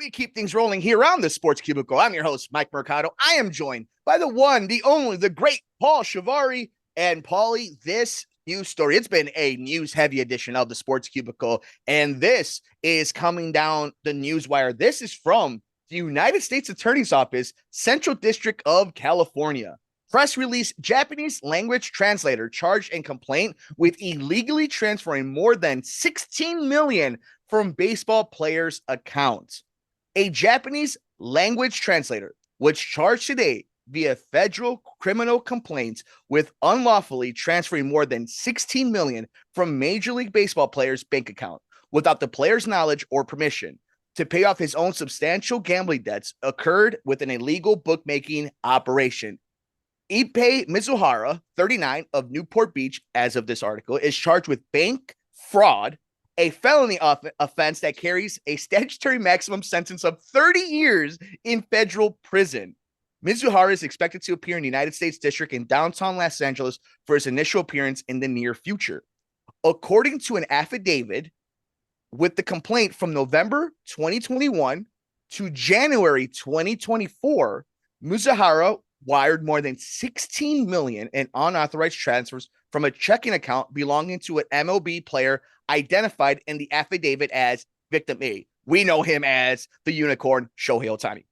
We keep things rolling here on the Sports Cubicle. I'm your host, Mike Mercado. I am joined by the one, the only, the great Paul Shivari. And Paulie, this news story, it's been a news-heavy edition of the Sports Cubicle, and this is coming down the news wire. This is from the United States Attorney's Office, Central District of California. Press release: Japanese language translator charged in complaint with illegally transferring more than 16 million from baseball players' accounts. A Japanese language translator was charged today via federal criminal complaints with unlawfully transferring more than 16 million from Major League Baseball players' bank account without the player's knowledge or permission to pay off his own substantial gambling debts occurred with an illegal bookmaking operation. Ippei Mizuhara, 39, of Newport Beach, as of this article, is charged with bank fraud, a felony offense that carries a statutory maximum sentence of 30 years in federal prison. Mizuhara is expected to appear in the United States District in downtown Los Angeles for his initial appearance in the near future. According to an affidavit with the complaint from November 2021 to January 2024, Mizuhara wired more than 16 million in unauthorized transfers from a checking account belonging to an MLB player identified in the affidavit as Victim A. We know him as the unicorn Shohei Ohtani,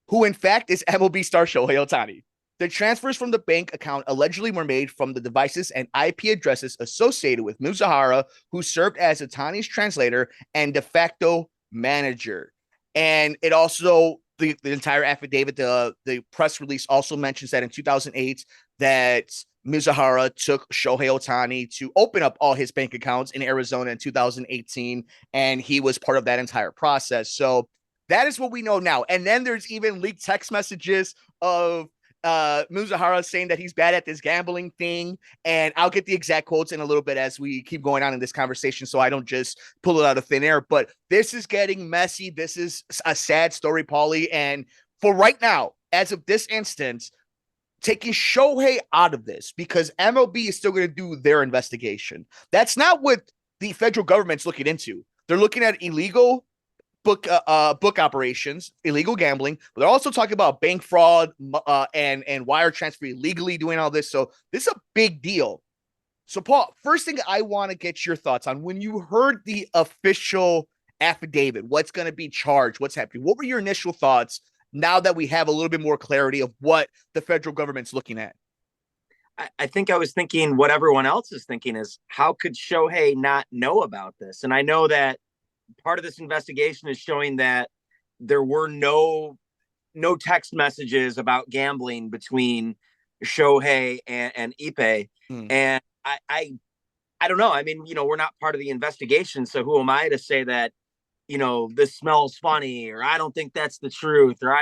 who in fact is MLB star Shohei Ohtani. The transfers from the bank account allegedly were made from the devices and IP addresses associated with Mizuhara, who served as Ohtani's translator and de facto manager. And it also, the entire affidavit, the press release also mentions that in 2008 that Mizuhara took Shohei Ohtani to open up all his bank accounts in Arizona in 2018, and he was part of that entire process. So that is what we know now. And then there's even leaked text messages of Mizuhara saying that he's bad at this gambling thing. And I'll get the exact quotes in a little bit as we keep going on in this conversation, so I don't just pull it out of thin air. But this is getting messy. This is a sad story, Paulie. And for right now, as of this instance, taking Shohei out of this because MLB is still going to do their investigation. That's not what the federal government's looking into. They're looking at illegal book operations, illegal gambling, but they're also talking about bank fraud and wire transfer illegally, doing all this. So this is a big deal. So Paul, first thing I want to get your thoughts on: when you heard the official affidavit, what's going to be charged, what's happening, what were your initial thoughts now that we have a little bit more clarity of what the federal government's looking at? I think I was thinking what everyone else is thinking is, how could Shohei not know about this? And I know that part of this investigation is showing that there were no text messages about gambling between Shohei and Ippei. And I don't know. I mean, we're not part of the investigation, so who am I to say that, this smells funny, or I don't think that's the truth, or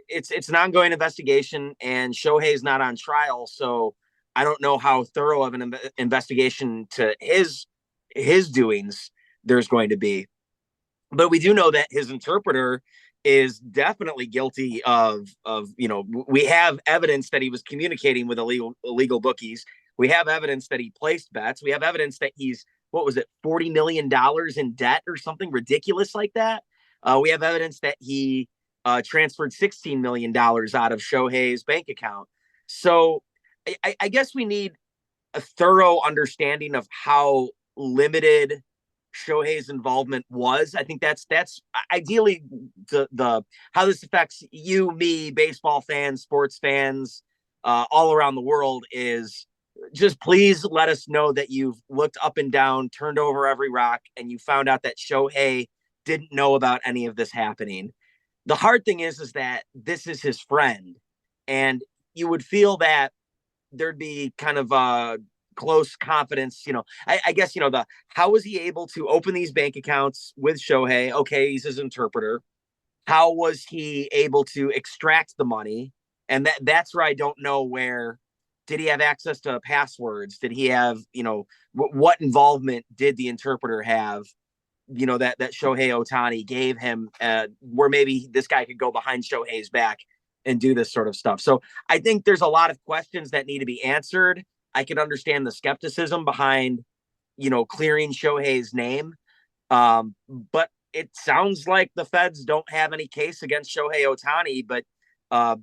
it's an ongoing investigation, and Shohei's not on trial, so I don't know how thorough of an investigation to his doings there's going to be. But we do know that his interpreter is definitely guilty of we have evidence that he was communicating with illegal bookies. We have evidence that he placed bets. We have evidence that he's, what was it, $40 million in debt or something ridiculous like that. We have evidence that he transferred $16 million out of Shohei's bank account. So I guess we need a thorough understanding of how limited Shohei's involvement was. I think that's ideally the how this affects you, me, baseball fans, sports fans, all around the world is just please let us know that you've looked up and down, turned over every rock, and you found out that Shohei didn't know about any of this happening. The hard thing is that this is his friend, and you would feel that there'd be kind of close confidence. I guess, how was he able to open these bank accounts with Shohei? Okay, he's his interpreter. How was he able to extract the money? And that's where I don't know where. Did he have access to passwords? Did he have, what involvement did the interpreter have, that Shohei Ohtani gave him, where maybe this guy could go behind Shohei's back and do this sort of stuff. So I think there's a lot of questions that need to be answered. I can understand the skepticism behind, clearing Shohei's name. But it sounds like the feds don't have any case against Shohei Ohtani, but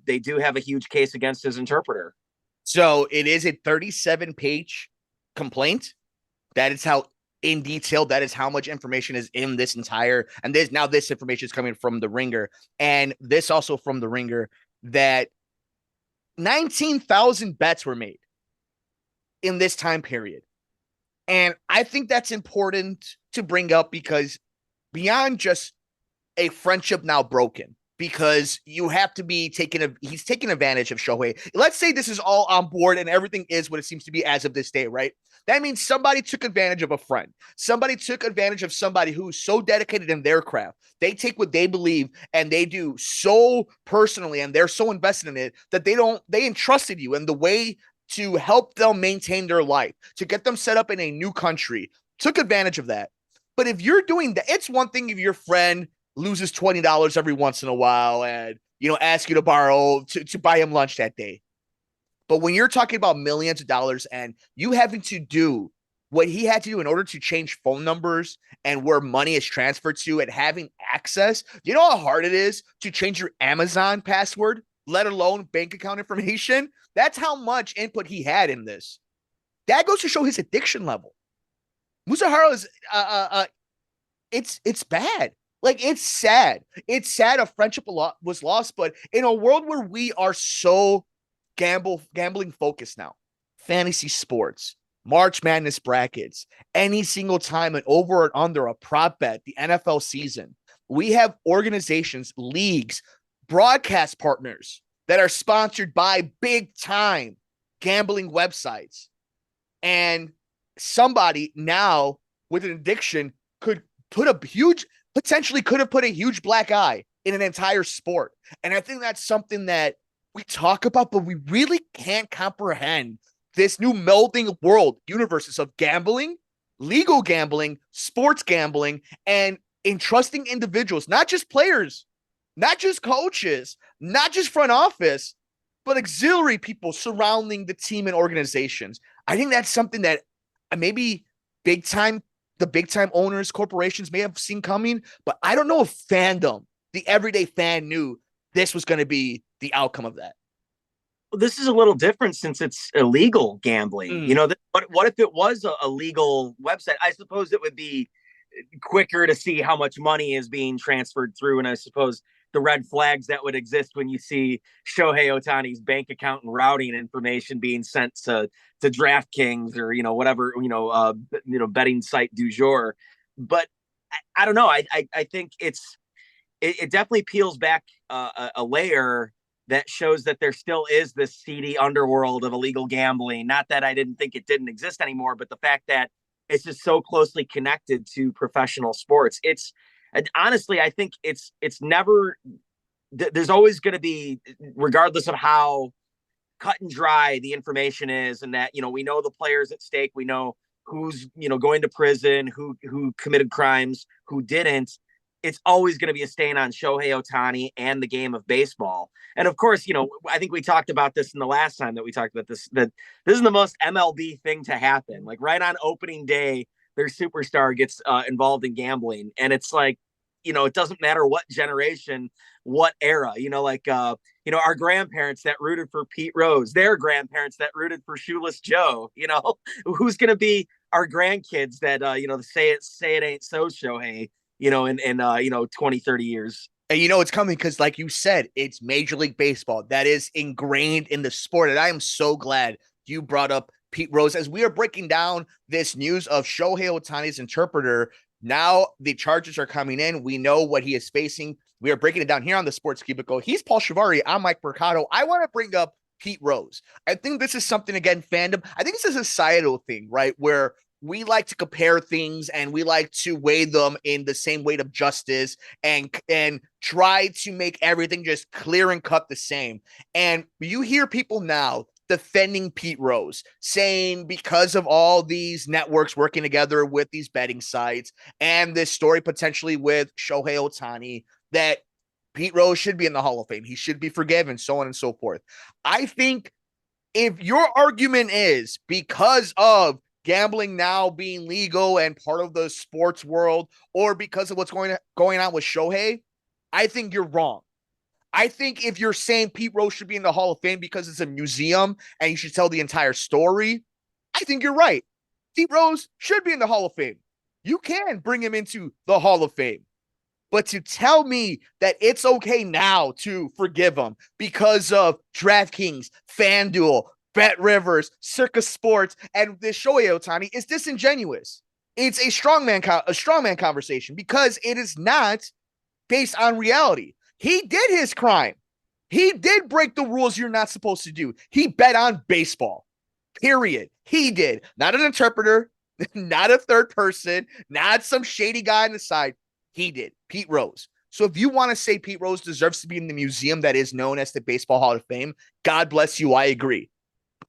they do have a huge case against his interpreter. So it is a 37-page complaint. That is how in detail, that is how much information is in this entire, and this information is coming from the Ringer, and this also from the Ringer, that 19,000 bets were made in this time period. And I think that's important to bring up because beyond just a friendship now broken, because you have to be he's taking advantage of Shohei. Let's say this is all on board and everything is what it seems to be as of this day, right? That means somebody took advantage of a friend. Somebody took advantage of somebody who's so dedicated in their craft. They take what they believe and they do so personally and they're so invested in it that they entrusted you in the way to help them maintain their life, to get them set up in a new country, took advantage of that. But if you're doing that, it's one thing if your friend loses $20 every once in a while and, ask you to borrow to buy him lunch that day. But when you're talking about millions of dollars and you having to do what he had to do in order to change phone numbers and where money is transferred to and having access, you know how hard it is to change your Amazon password, let alone bank account information? That's how much input he had in this. That goes to show his addiction level. Mizuhara is it's bad. Like, it's sad. It's sad a friendship was lost, but in a world where we are so gambling focused now, fantasy sports, March Madness brackets, any single time an over or under a prop bet, the NFL season, we have organizations, leagues, broadcast partners that are sponsored by big time gambling websites. And somebody now with an addiction potentially could have put a huge black eye in an entire sport. And I think that's something that we talk about, but we really can't comprehend this new melding world universes of gambling, legal gambling, sports gambling, and entrusting individuals, not just players, not just coaches, not just front office, but auxiliary people surrounding the team and organizations. I think that's something that maybe the big time owners, corporations may have seen coming, but I don't know if fandom, the everyday fan, knew this was going to be the outcome of that. Well, this is a little different since it's illegal gambling. What if it was a legal website? I suppose it would be quicker to see how much money is being transferred through. And I suppose the red flags that would exist when you see Shohei Ohtani's bank account and routing information being sent to DraftKings or, whatever, betting site du jour. But I don't know. I think it definitely peels back a layer that shows that there still is this seedy underworld of illegal gambling. Not that I didn't think it didn't exist anymore, but the fact that it's just so closely connected to professional sports. Honestly, I think it's never, there's always going to be, regardless of how cut and dry the information is, and that, we know the players at stake, we know who's, going to prison, who committed crimes, who didn't. It's always going to be a stain on Shohei Ohtani and the game of baseball. And of course, I think we talked about this in the last time that we talked about this, that this is the most MLB thing to happen. Like, right on opening day, their superstar gets involved in gambling. And it's like, it doesn't matter what generation, what era, our grandparents that rooted for Pete Rose, their grandparents that rooted for Shoeless Joe, who's going to be our grandkids that, say it ain't so, Shohei, in 20, 30 years. And it's coming because, like you said, it's Major League Baseball. That is ingrained in the sport. And I am so glad you brought up Pete Rose as we are breaking down this news of Shohei Ohtani's interpreter. Now the charges are coming in. We know what he is facing. We are breaking it down here on the Sports Cubicle. He's Paul Shivari. I'm Mike Mercado. I want to bring up Pete Rose. I think this is something, again, fandom. I think it's a societal thing, right? Where we like to compare things and we like to weigh them in the same weight of justice and try to make everything just clear and cut the same. And you hear people now defending Pete Rose, saying because of all these networks working together with these betting sites and this story potentially with Shohei Ohtani, that Pete Rose should be in the Hall of Fame. He should be forgiven, so on and so forth. I think if your argument is because of gambling now being legal and part of the sports world, or because of what's going on with Shohei, I think you're wrong. I think if you're saying Pete Rose should be in the Hall of Fame because it's a museum and you should tell the entire story, I think you're right. Pete Rose should be in the Hall of Fame. You can bring him into the Hall of Fame. But to tell me that it's okay now to forgive him because of DraftKings, FanDuel, Bet Rivers, Circus Sports, and this Shohei Ohtani is disingenuous. It's a strongman conversation because it is not based on reality. He did his crime. He did break the rules you're not supposed to do. He bet on baseball. Period. He did. Not an interpreter, not a third person, not some shady guy on the side. He did. Pete Rose. So if you want to say Pete Rose deserves to be in the museum that is known as the Baseball Hall of Fame, God bless you. I agree.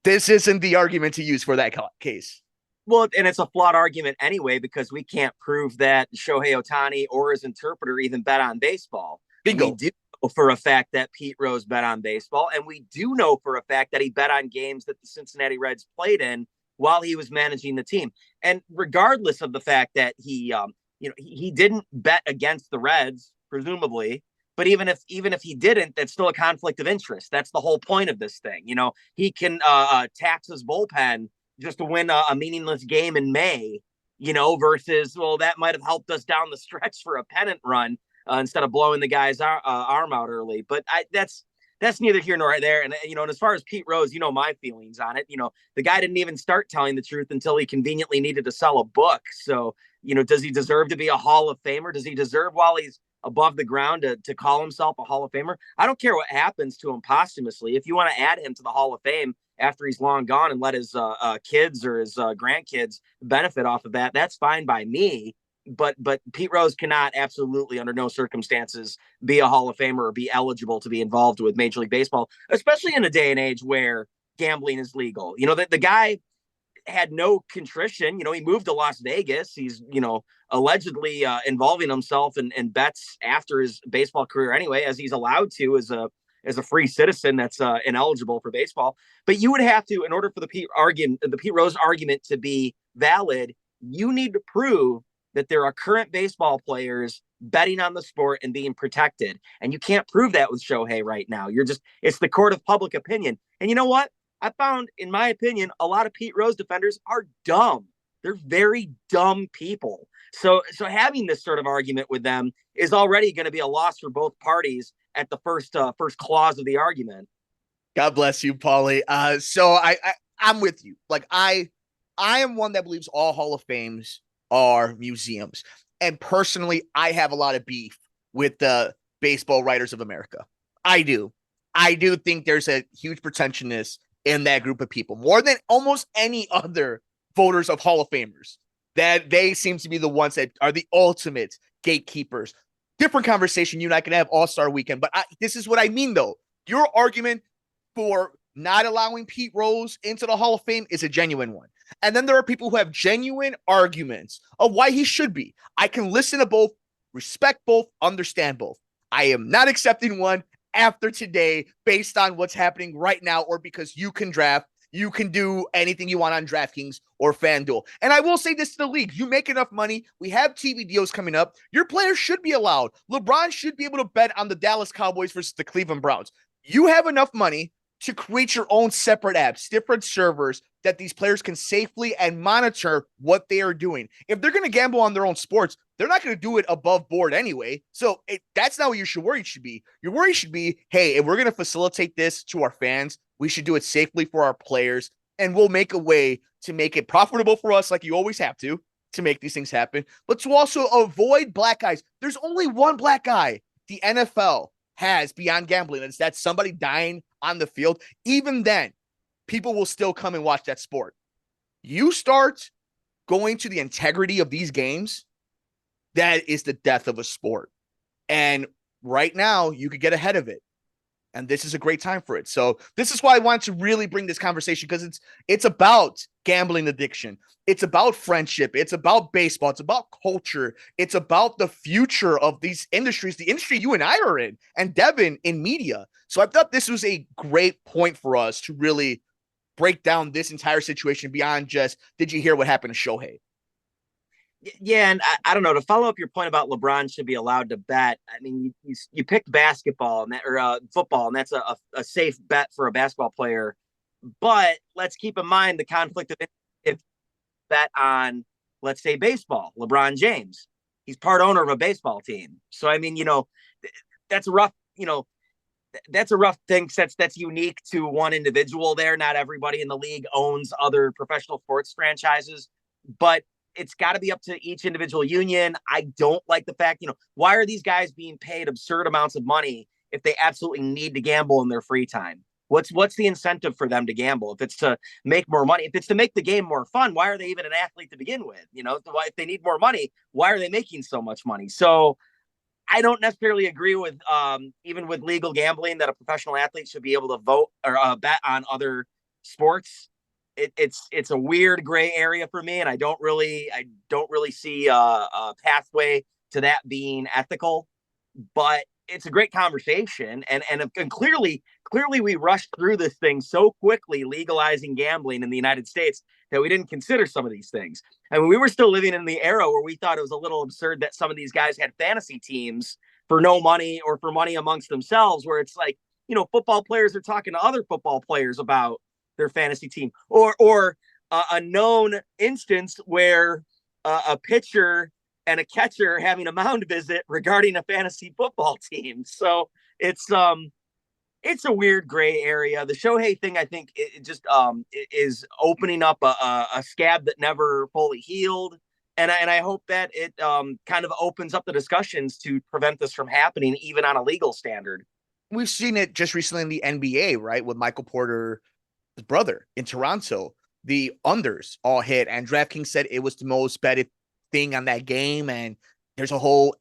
This isn't the argument to use for that case. Well, and it's a flawed argument anyway, because we can't prove that Shohei Ohtani or his interpreter even bet on baseball. Bingo. We do know for a fact that Pete Rose bet on baseball, and we do know for a fact that he bet on games that the Cincinnati Reds played in while he was managing the team. And regardless of the fact that he didn't bet against the Reds, presumably, but even if he didn't, that's still a conflict of interest. That's the whole point of this thing. He can tax his bullpen just to win a meaningless game in May, versus, well, that might have helped us down the stretch for a pennant run instead of blowing the guy's arm out early. But that's neither here nor there. And, and as far as Pete Rose, my feelings on it. The guy didn't even start telling the truth until he conveniently needed to sell a book. So, does he deserve to be a Hall of Famer? Does he deserve, while he's above the ground, to call himself a Hall of Famer? I don't care what happens to him posthumously. If you want to add him to the Hall of Fame after he's long gone and let his kids or his grandkids benefit off of that, that's fine by me. But Pete Rose cannot absolutely, under no circumstances, be a Hall of Famer or be eligible to be involved with Major League Baseball, especially in a day and age where gambling is legal. The guy had no contrition. He moved to Las Vegas. He's, allegedly involving himself in bets after his baseball career anyway, as he's allowed to as a free citizen that's ineligible for baseball. But you would have to, in order for the Pete Rose argument to be valid, you need to prove that there are current baseball players betting on the sport and being protected. And you can't prove that with Shohei right now. It's the court of public opinion. And you know what? I found, in my opinion, a lot of Pete Rose defenders are dumb. They're very dumb people. So having this sort of argument with them is already going to be a loss for both parties at the first clause of the argument. God bless you, Paulie. So I'm with you. Like I am one that believes all Hall of Fames are museums. And personally, I have a lot of beef with the Baseball Writers of America. I do think there's a huge pretentiousness in that group of people, more than almost any other voters of Hall of Famers, that they seem to be the ones that are the ultimate gatekeepers. Different conversation. You and I can have All-Star Weekend, but this is what I mean, though. Your argument for not allowing Pete Rose into the Hall of Fame is a genuine one. And then there are people who have genuine arguments of why he should be. I can listen to both, respect both, understand both. I am not accepting one after today based on what's happening right now, or because you can draft, you can do anything you want on DraftKings or FanDuel. And I will say this to the league. You make enough money. We have TV deals coming up. Your players should be allowed. LeBron should be able to bet on the Dallas Cowboys versus the Cleveland Browns. You have enough money to create your own separate apps, different servers that these players can safely and monitor what they are doing. If they're going to gamble on their own sports, they're not going to do it above board anyway. So that's not what your worry should be. Your worry should be, hey, if we're going to facilitate this to our fans, we should do it safely for our players, and we'll make a way to make it profitable for us, like you always have to make these things happen, but to also avoid black guys. There's only one black guy the NFL has beyond gambling, and it's that somebody dying on the field. Even then, people will still come and watch that sport. You start going to the integrity of these games, that is the death of a sport. And right now, you could get ahead of it. And this is a great time for it. So this is why I wanted to really bring this conversation, because it's about gambling addiction. It's about friendship. It's about baseball. It's about culture. It's about the future of these industries, the industry you and I are in, and Devin in media. So I thought this was a great point for us to really break down this entire situation beyond just, did you hear what happened to Shohei? Yeah, and I don't know. To follow up your point about LeBron should be allowed to bet. I mean, you picked basketball and that, or football, and that's a safe bet for a basketball player. But let's keep in mind the conflict of if bet on, let's say, baseball. LeBron James, he's part owner of a baseball team. So I mean, that's a rough, that's a rough thing. That's unique to one individual there. Not everybody in the league owns other professional sports franchises, but it's got to be up to each individual union. I don't like the fact, why are these guys being paid absurd amounts of money if they absolutely need to gamble in their free time? What's the incentive for them to gamble? If it's to make more money, if it's to make the game more fun, why are they even an athlete to begin with? If they need more money, why are they making so much money? So I don't necessarily agree with even with legal gambling that a professional athlete should be able to vote or bet on other sports. It's a weird gray area for me, and I don't really see a pathway to that being ethical. But it's a great conversation, and clearly we rushed through this thing so quickly, legalizing gambling in the United States, that we didn't consider some of these things. I mean, we were still living in the era where we thought it was a little absurd that some of these guys had fantasy teams for no money or for money amongst themselves, where it's like, football players are talking to other football players about their fantasy team, or a known instance where a pitcher and a catcher having a mound visit regarding a fantasy football team. So it's a weird gray area. The Shohei thing, I think, it just is opening up a scab that never fully healed. And I hope that it kind of opens up the discussions to prevent this from happening, even on a legal standard. We've seen it just recently in the NBA, right? With Michael Porter's brother in Toronto. The unders all hit, and DraftKings said it was the most betted thing on that game. And there's a whole,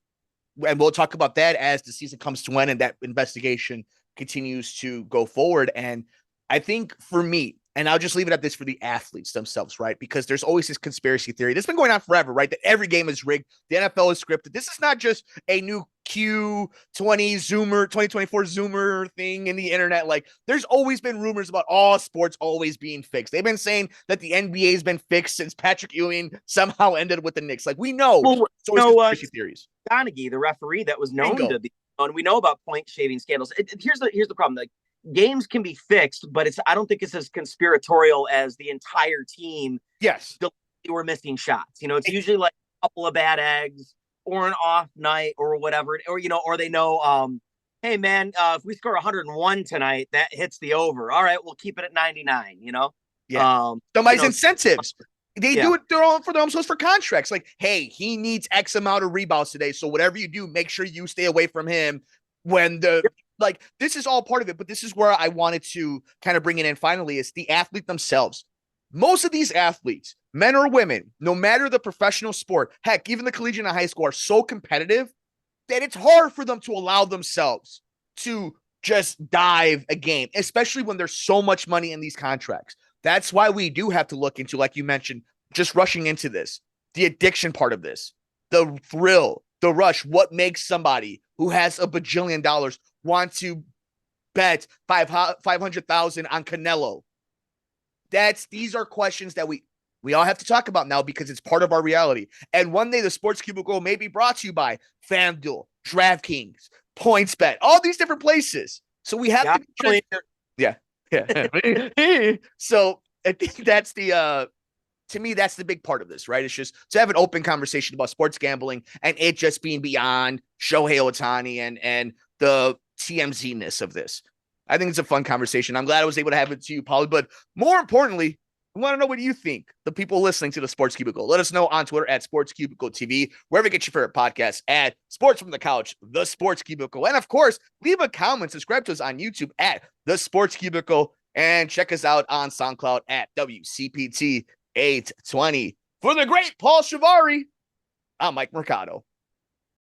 and we'll talk about that as the season comes to an end and that investigation continues to go forward. And I think for me, and I'll just leave it at this for the athletes themselves, right? Because there's always this conspiracy theory that's been going on forever, right? That every game is rigged. The NFL is scripted. This is not just a new Q20 Zoomer, 2024 Zoomer thing in the internet. Like, there's always been rumors about all sports always being fixed. They've been saying that the NBA has been fixed since Patrick Ewing somehow ended with the Knicks. Like, we know. Well, it's always conspiracy theories. Donaghy, the referee that was known to be, and we know about point shaving scandals. Here's the problem. Like, games can be fixed, but I don't think it's as conspiratorial as the entire team. Yes. Were missing shots. It's usually like a couple of bad eggs or an off night or whatever, or they know, hey man, if we score 101 tonight, that hits the over. All right, we'll keep it at 99, Yeah. Somebody's incentives. They do it for their own source for contracts. Like, hey, he needs X amount of rebounds today. So whatever you do, make sure you stay away from him when this is all part of it. But this is where I wanted to kind of bring it in finally, is the athlete themselves. Most of these athletes, men or women, no matter the professional sport, heck, even the collegiate and high school, are so competitive that it's hard for them to allow themselves to just dive a game, especially when there's so much money in these contracts. That's why we do have to look into, like you mentioned, just rushing into this, the addiction part of this, the thrill, the rush. What makes somebody who has a bajillion dollars want to bet 500,000 on Canelo? These are questions that we all have to talk about now, because it's part of our reality. And one day the Sports Cubicle may be brought to you by FanDuel, DraftKings, PointsBet, all these different places. So we have to be yeah. So I think that's to me, that's the big part of this, right? It's just to have an open conversation about sports gambling and it just being beyond Shohei Ohtani and the TMZ-ness of this. I think it's a fun conversation. I'm glad I was able to have it to you, Paulie. But more importantly, I want to know what you think, the people listening to the Sports Cubicle. Let us know on Twitter at Sports Cubicle TV, wherever you get your favorite podcasts, at Sports from the Couch, the Sports Cubicle. And of course, leave a comment, subscribe to us on YouTube at the Sports Cubicle, and check us out on SoundCloud at WCPT 820. For the great Paul Shivari, I'm Mike Mercado.